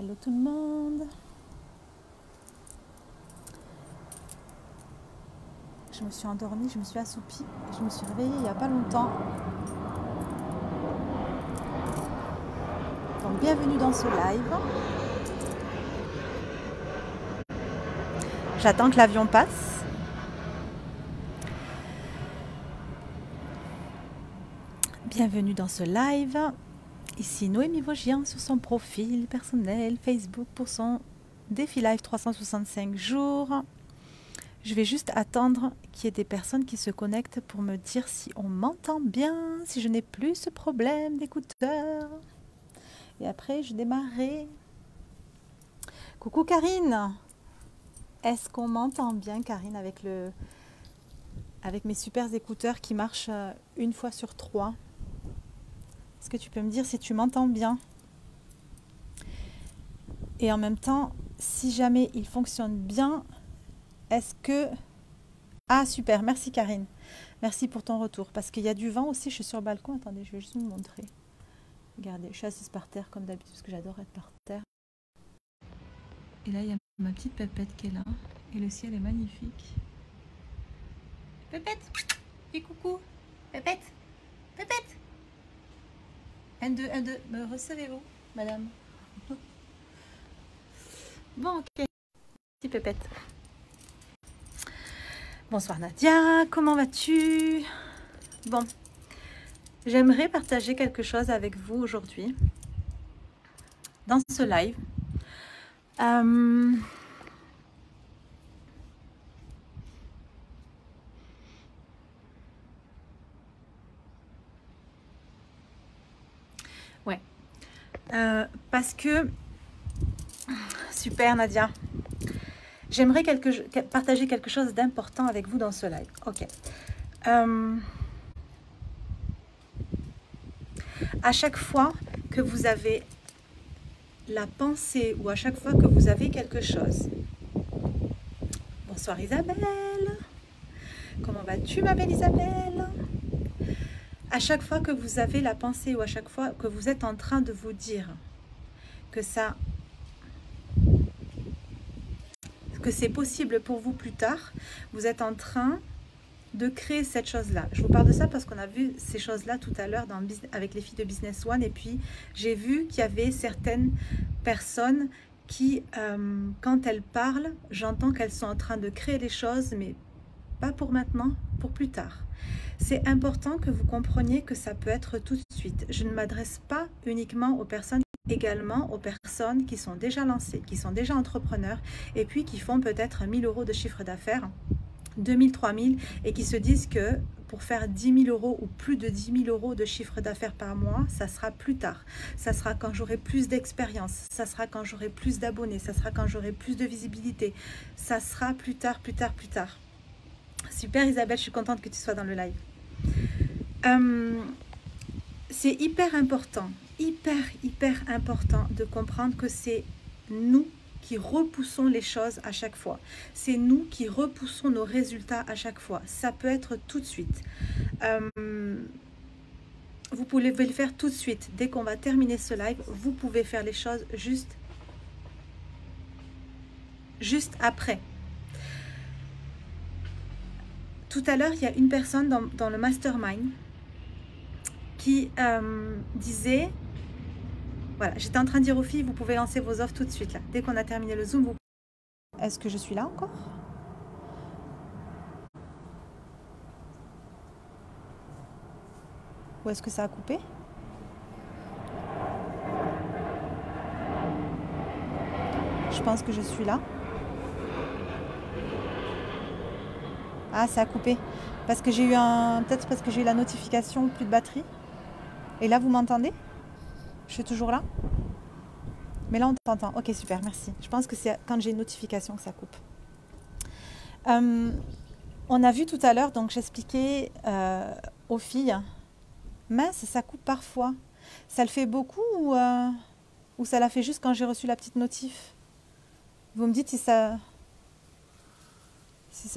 Hello tout le monde. Je me suis endormie, je me suis assoupie. Je me suis réveillée il n'y a pas longtemps. Donc bienvenue dans ce live. J'attends que l'avion passe. Bienvenue dans ce live. Ici Noémie Vosgien sur son profil personnel Facebook pour son défi live 365 jours. Je vais juste attendre qu'il y ait des personnes qui se connectent pour me dire si on m'entend bien, si je n'ai plus ce problème d'écouteur. Et après, je démarrerai. Coucou Karine. Est-ce qu'on m'entend bien, Karine, avec mes super écouteurs qui marchent une fois sur 3? Est-ce que tu peux me dire si tu m'entends bien? Et en même temps, si jamais il fonctionne bien, est-ce que... Ah, super, merci Karine. Merci pour ton retour. Parce qu'il y a du vent aussi, je suis sur le balcon. Attendez, je vais juste vous montrer. Regardez, je suis assise par terre comme d'habitude, parce que j'adore être par terre. Et là, il y a ma petite pépette qui est là. Et le ciel est magnifique. Pépette, fais coucou. Pépette, pépette. 1, 2, 1, 2. Me recevez-vous, madame? Bon, ok. Petit pépette. Bonsoir Nadia, comment vas-tu? Bon, j'aimerais partager quelque chose avec vous aujourd'hui dans ce live. Ouais, parce que super Nadia. J'aimerais partager quelque chose d'important avec vous dans ce live. Ok. À chaque fois que vous avez la pensée ou à chaque fois que vous avez quelque chose. Bonsoir Isabelle. Comment vas-tu ma belle Isabelle? À chaque fois que vous avez la pensée ou à chaque fois que vous êtes en train de vous dire que c'est possible pour vous plus tard, vous êtes en train de créer cette chose-là. Je vous parle de ça parce qu'on a vu ces choses-là tout à l'heure avec les filles de Business One, et puis j'ai vu qu'il y avait certaines personnes qui, quand elles parlent, j'entends qu'elles sont en train de créer des choses, mais pas pour maintenant, pour plus tard. C'est important que vous compreniez que ça peut être tout de suite. Je ne m'adresse pas uniquement aux personnes, également aux personnes qui sont déjà lancées, qui sont déjà entrepreneurs et puis qui font peut-être 1 000 € de chiffre d'affaires, 2 000, 3 000 et qui se disent que pour faire 10 000 € ou plus de 10 000 € de chiffre d'affaires par mois, ça sera plus tard. Ça sera quand j'aurai plus d'expérience, ça sera quand j'aurai plus d'abonnés, ça sera quand j'aurai plus de visibilité. Ça sera plus tard, plus tard, plus tard. Super Isabelle, je suis contente que tu sois dans le live. C'est hyper important de comprendre que c'est nous qui repoussons les choses à chaque fois. C'est nous qui repoussons nos résultats à chaque fois. Ça peut être tout de suite. Vous pouvez le faire tout de suite. Dès qu'on va terminer ce live, vous pouvez faire les choses juste après. Tout à l'heure, il y a une personne dans le mastermind qui disait, voilà, j'étais en train de dire aux filles, vous pouvez lancer vos offres tout de suite là. Dès qu'on a terminé le Zoom, est-ce que je suis là encore? Ou est-ce que ça a coupé? Je pense que je suis là. Ah, ça a coupé. Parce que j'ai eu peut-être parce que j'ai eu la notification, plus de batterie. Et là, vous m'entendez? Je suis toujours là? Mais là, on t'entend. Ok, super, merci. Je pense que c'est quand j'ai une notification que ça coupe. On a vu tout à l'heure, donc j'expliquais aux filles, mince, ça coupe parfois. Ça le fait beaucoup ou ça l'a fait juste quand j'ai reçu la petite notif? Vous me dites si ça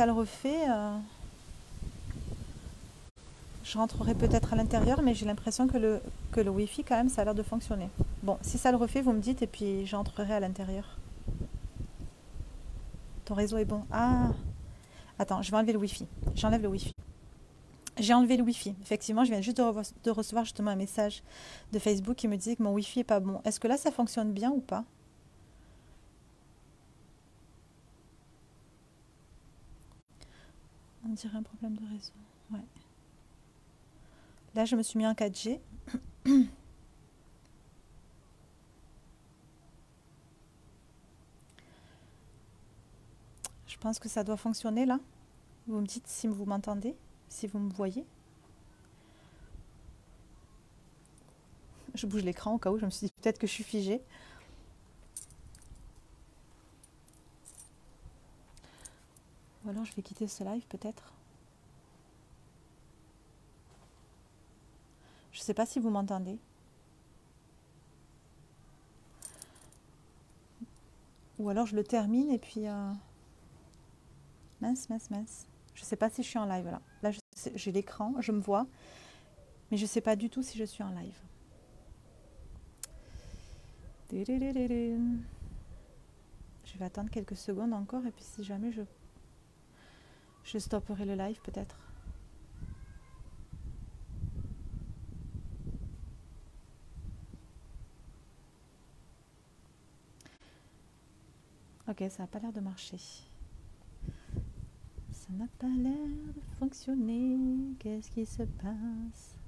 le refait. Je rentrerai peut-être à l'intérieur, mais j'ai l'impression que le Wi-Fi, quand même, ça a l'air de fonctionner. Bon, si ça le refait, vous me dites et puis j'entrerai à l'intérieur. Ton réseau est bon. Ah, attends, je vais enlever le Wi-Fi. J'enlève le Wi-Fi. J'ai enlevé le Wi-Fi. Effectivement, je viens juste de recevoir justement un message de Facebook qui me disait que mon Wi-Fi est pas bon. Est-ce que là, ça fonctionne bien ou pas? On dirait un problème de réseau. Ouais. Là, je me suis mis en 4G. Je pense que ça doit fonctionner là. Vous me dites si vous m'entendez, si vous me voyez. Je bouge l'écran au cas où, je me suis dit peut-être que je suis figée. Ou alors je vais quitter ce live peut-être. Je ne sais pas si vous m'entendez. Ou alors je le termine et puis... Mince, mince, mince. Je ne sais pas si je suis en live là. Là, j'ai l'écran, je me vois. Mais je ne sais pas du tout si je suis en live. Je vais attendre quelques secondes encore et puis si jamais je stopperai le live peut-être. Ok, ça n'a pas l'air de marcher. Ça n'a pas l'air de fonctionner. Qu'est-ce qui se passe?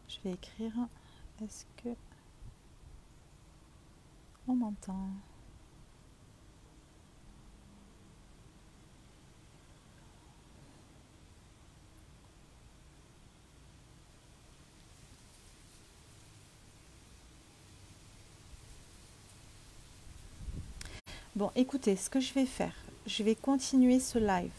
Je vais écrire. Est-ce que on m'entend? Bon, écoutez, ce que je vais faire, je vais continuer ce live.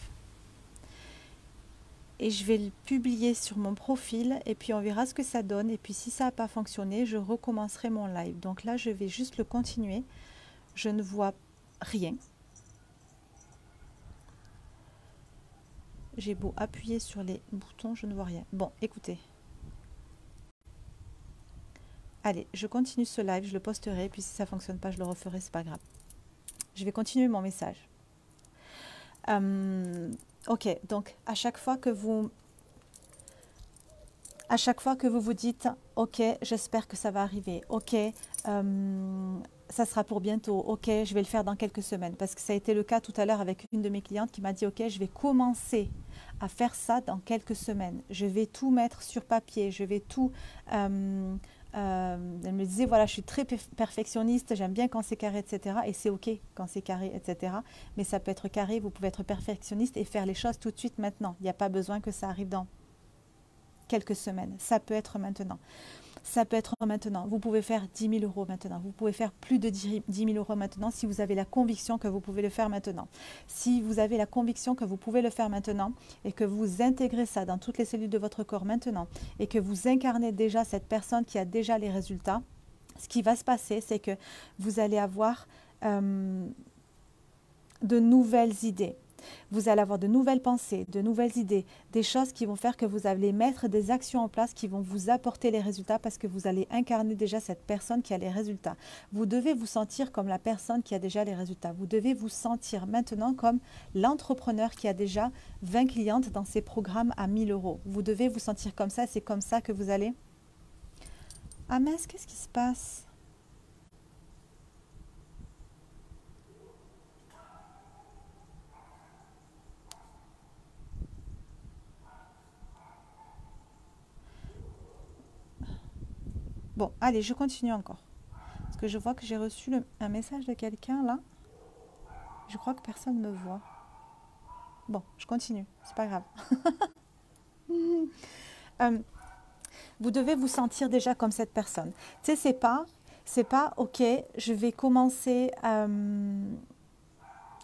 Et je vais le publier sur mon profil et puis on verra ce que ça donne. Et puis si ça n'a pas fonctionné, je recommencerai mon live. Donc là, je vais juste le continuer. Je ne vois rien. J'ai beau appuyer sur les boutons, je ne vois rien. Bon, écoutez. Allez, je continue ce live, je le posterai. Et puis si ça ne fonctionne pas, je le referai, c'est pas grave. Je vais continuer mon message. Ok, donc à chaque fois que vous vous dites ok, j'espère que ça va arriver, ok, ça sera pour bientôt, ok, je vais le faire dans quelques semaines, parce que ça a été le cas tout à l'heure avec une de mes clientes qui m'a dit ok, je vais commencer à faire ça dans quelques semaines, je vais tout mettre sur papier, je vais tout... elle me disait voilà, je suis très perfectionniste, j'aime bien quand c'est carré, etc. Et c'est ok quand c'est carré, etc. Mais ça peut être carré, vous pouvez être perfectionniste et faire les choses tout de suite maintenant. Il n'y a pas besoin que ça arrive dans quelques semaines. Ça peut être maintenant. Ça peut être maintenant. Vous pouvez faire 10 000 euros maintenant. Vous pouvez faire plus de 10 000 euros maintenant si vous avez la conviction que vous pouvez le faire maintenant. Si vous avez la conviction que vous pouvez le faire maintenant et que vous intégrez ça dans toutes les cellules de votre corps maintenant et que vous incarnez déjà cette personne qui a déjà les résultats, ce qui va se passer, c'est que vous allez avoir de nouvelles idées. Vous allez avoir de nouvelles pensées, de nouvelles idées, des choses qui vont faire que vous allez mettre des actions en place qui vont vous apporter les résultats parce que vous allez incarner déjà cette personne qui a les résultats. Vous devez vous sentir comme la personne qui a déjà les résultats. Vous devez vous sentir maintenant comme l'entrepreneur qui a déjà 20 clientes dans ses programmes à 1 000 euros. Vous devez vous sentir comme ça, c'est comme ça que vous allez... Ah mince, qu'est-ce qui se passe ? Bon, allez, je continue encore. Parce que je vois que j'ai reçu un message de quelqu'un là. Je crois que personne ne me voit. Bon, je continue, c'est pas grave. Vous devez vous sentir déjà comme cette personne. Tu sais, c'est pas ok, je vais commencer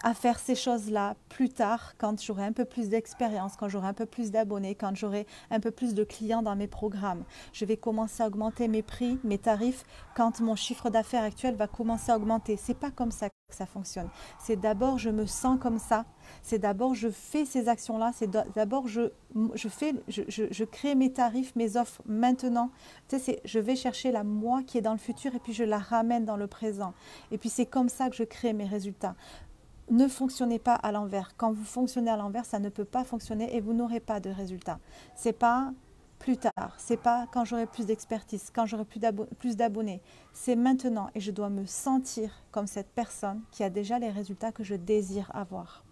à faire ces choses-là plus tard, quand j'aurai un peu plus d'expérience, quand j'aurai un peu plus d'abonnés, quand j'aurai un peu plus de clients dans mes programmes. Je vais commencer à augmenter mes prix, mes tarifs, quand mon chiffre d'affaires actuel va commencer à augmenter. C'est pas comme ça que ça fonctionne. C'est d'abord je me sens comme ça, c'est d'abord je fais ces actions-là, c'est d'abord je crée mes tarifs, mes offres maintenant. Tu sais, je vais chercher la moi qui est dans le futur et puis je la ramène dans le présent. Et puis c'est comme ça que je crée mes résultats. Ne fonctionnez pas à l'envers. Quand vous fonctionnez à l'envers, ça ne peut pas fonctionner et vous n'aurez pas de résultats. C'est pas plus tard, c'est pas quand j'aurai plus d'expertise, quand j'aurai plus d'abonnés. C'est maintenant et je dois me sentir comme cette personne qui a déjà les résultats que je désire avoir.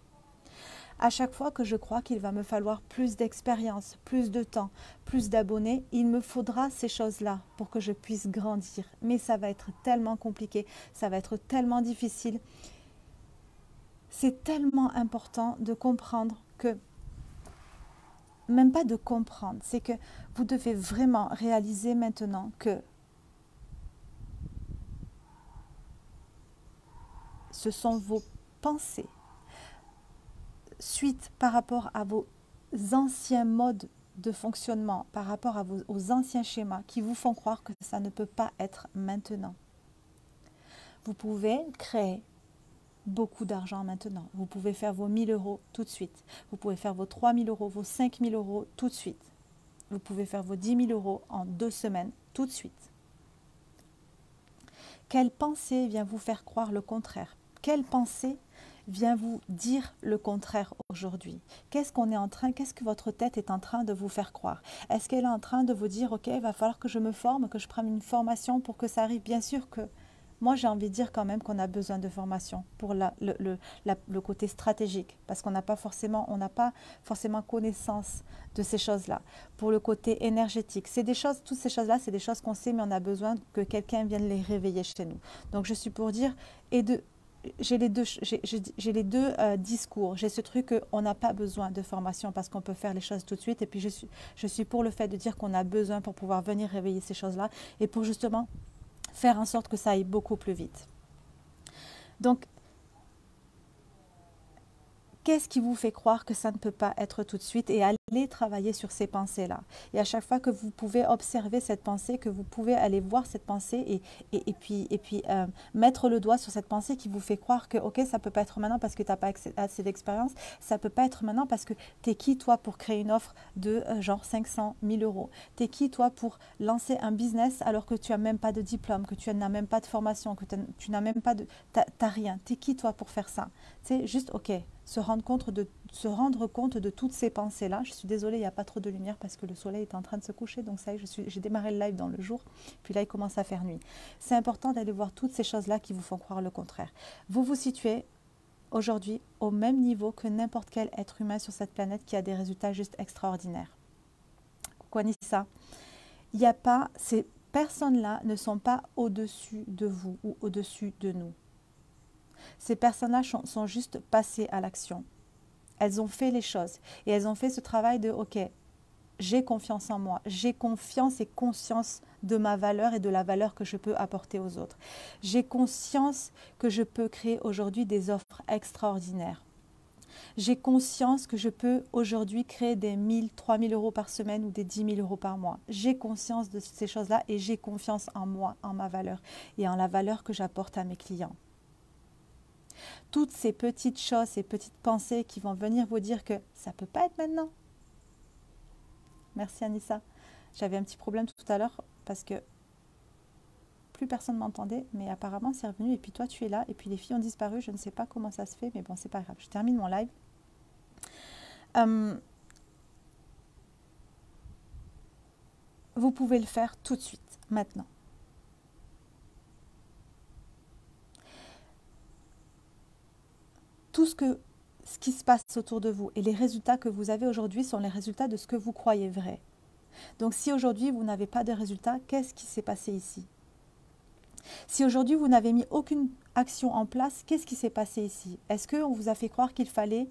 À chaque fois que je crois qu'il va me falloir plus d'expérience, plus de temps, plus d'abonnés, il me faudra ces choses-là pour que je puisse grandir. Mais ça va être tellement compliqué, ça va être tellement difficile. C'est tellement important de comprendre que, même pas de comprendre, c'est que vous devez vraiment réaliser maintenant que ce sont vos pensées, suite par rapport à vos anciens modes de fonctionnement, par rapport aux anciens schémas qui vous font croire que ça ne peut pas être maintenant. Vous pouvez créer beaucoup d'argent maintenant. Vous pouvez faire vos 1000 euros tout de suite. Vous pouvez faire vos 3000 euros, vos 5000 euros tout de suite. Vous pouvez faire vos 10 000 euros en 2 semaines tout de suite. Quelle pensée vient vous faire croire le contraire? Quelle pensée vient vous dire le contraire aujourd'hui? Qu'est-ce que votre tête est en train de vous faire croire? Est-ce qu'elle est en train de vous dire, ok, il va falloir que je me forme, que je prenne une formation pour que ça arrive? Bien sûr que moi, j'ai envie de dire quand même qu'on a besoin de formation pour le côté stratégique, parce qu'on n'a pas forcément connaissance de ces choses-là. Pour le côté énergétique, c'est des choses, toutes ces choses-là, c'est des choses qu'on sait, mais on a besoin que quelqu'un vienne les réveiller chez nous. Donc, je suis pour dire, j'ai les deux discours. J'ai ce truc qu'on n'a pas besoin de formation parce qu'on peut faire les choses tout de suite. Et puis, je suis pour le fait de dire qu'on a besoin pour pouvoir venir réveiller ces choses-là et pour justement faire en sorte que ça aille beaucoup plus vite. Donc, qu'est-ce qui vous fait croire que ça ne peut pas être tout de suite? Et allez travailler sur ces pensées-là. Et à chaque fois que vous pouvez observer cette pensée, que vous pouvez aller voir cette pensée et puis mettre le doigt sur cette pensée qui vous fait croire que ok, ça ne peut pas être maintenant parce que tu n'as pas assez d'expérience, ça ne peut pas être maintenant parce que tu es qui toi pour créer une offre de genre 500 000 euros? Tu es qui toi pour lancer un business alors que tu n'as même pas de diplôme, que tu n'as même pas de formation, que tu n'as même pas de... T'as rien. Tu es qui toi pour faire ça? C'est juste ok. Se rendre compte de toutes ces pensées-là. Je suis désolée, il n'y a pas trop de lumière parce que le soleil est en train de se coucher. Donc ça y est, j'ai démarré le live dans le jour. Puis là, il commence à faire nuit. C'est important d'aller voir toutes ces choses-là qui vous font croire le contraire. Vous vous situez aujourd'hui au même niveau que n'importe quel être humain sur cette planète qui a des résultats juste extraordinaires. Coucou Anissa. Il n'y a pas... Ces personnes-là ne sont pas au-dessus de vous ou au-dessus de nous. Ces personnes-là sont juste passées à l'action. Elles ont fait les choses et elles ont fait ce travail de « ok, j'ai confiance en moi, j'ai confiance et conscience de ma valeur et de la valeur que je peux apporter aux autres. J'ai conscience que je peux créer aujourd'hui des offres extraordinaires. J'ai conscience que je peux aujourd'hui créer des 1000, 3000 euros par semaine ou des 10 000 euros par mois. J'ai conscience de ces choses-là et j'ai confiance en moi, en ma valeur et en la valeur que j'apporte à mes clients. » Toutes ces petites choses, ces petites pensées qui vont venir vous dire que ça ne peut pas être maintenant. Merci Anissa. J'avais un petit problème tout à l'heure parce que plus personne ne m'entendait, mais apparemment c'est revenu et puis toi tu es là et puis les filles ont disparu. Je ne sais pas comment ça se fait, mais bon, c'est pas grave. Je termine mon live. Vous pouvez le faire tout de suite, maintenant. Tout ce qui se passe autour de vous et les résultats que vous avez aujourd'hui sont les résultats de ce que vous croyez vrai. Donc si aujourd'hui vous n'avez pas de résultats, qu'est-ce qui s'est passé ici? Si aujourd'hui vous n'avez mis aucune action en place, qu'est-ce qui s'est passé ici? Est-ce qu'on vous a fait croire qu'il fallait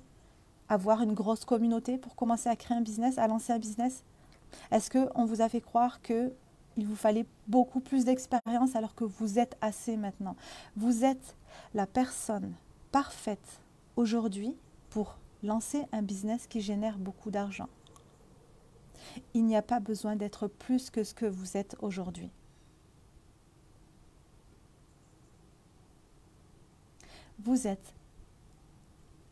avoir une grosse communauté pour commencer à créer un business, à lancer un business? Est-ce qu'on vous a fait croire qu'il vous fallait beaucoup plus d'expérience alors que vous êtes assez maintenant? Vous êtes la personne parfaite aujourd'hui pour lancer un business qui génère beaucoup d'argent. Il n'y a pas besoin d'être plus que ce que vous êtes aujourd'hui. Vous êtes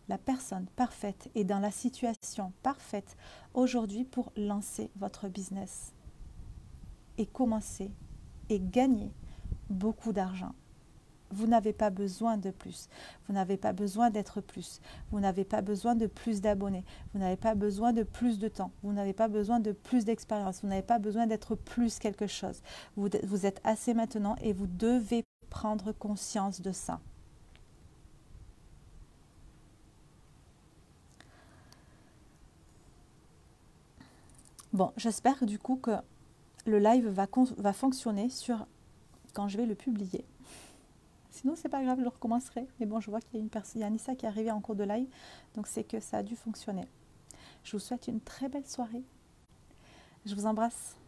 la personne parfaite et dans la situation parfaite aujourd'hui pour lancer votre business et commencer et gagner beaucoup d'argent. Vous n'avez pas besoin de plus. Vous n'avez pas besoin d'être plus. Vous n'avez pas besoin de plus d'abonnés. Vous n'avez pas besoin de plus de temps. Vous n'avez pas besoin de plus d'expérience. Vous n'avez pas besoin d'être plus quelque chose. Vous êtes assez maintenant et vous devez prendre conscience de ça. Bon, j'espère du coup que le live va fonctionner quand je vais le publier. Sinon, c'est pas grave, je recommencerai. Mais bon, je vois qu'il y a une personne, il y a Anissa qui est arrivée en cours de live, donc c'est que ça a dû fonctionner. Je vous souhaite une très belle soirée. Je vous embrasse.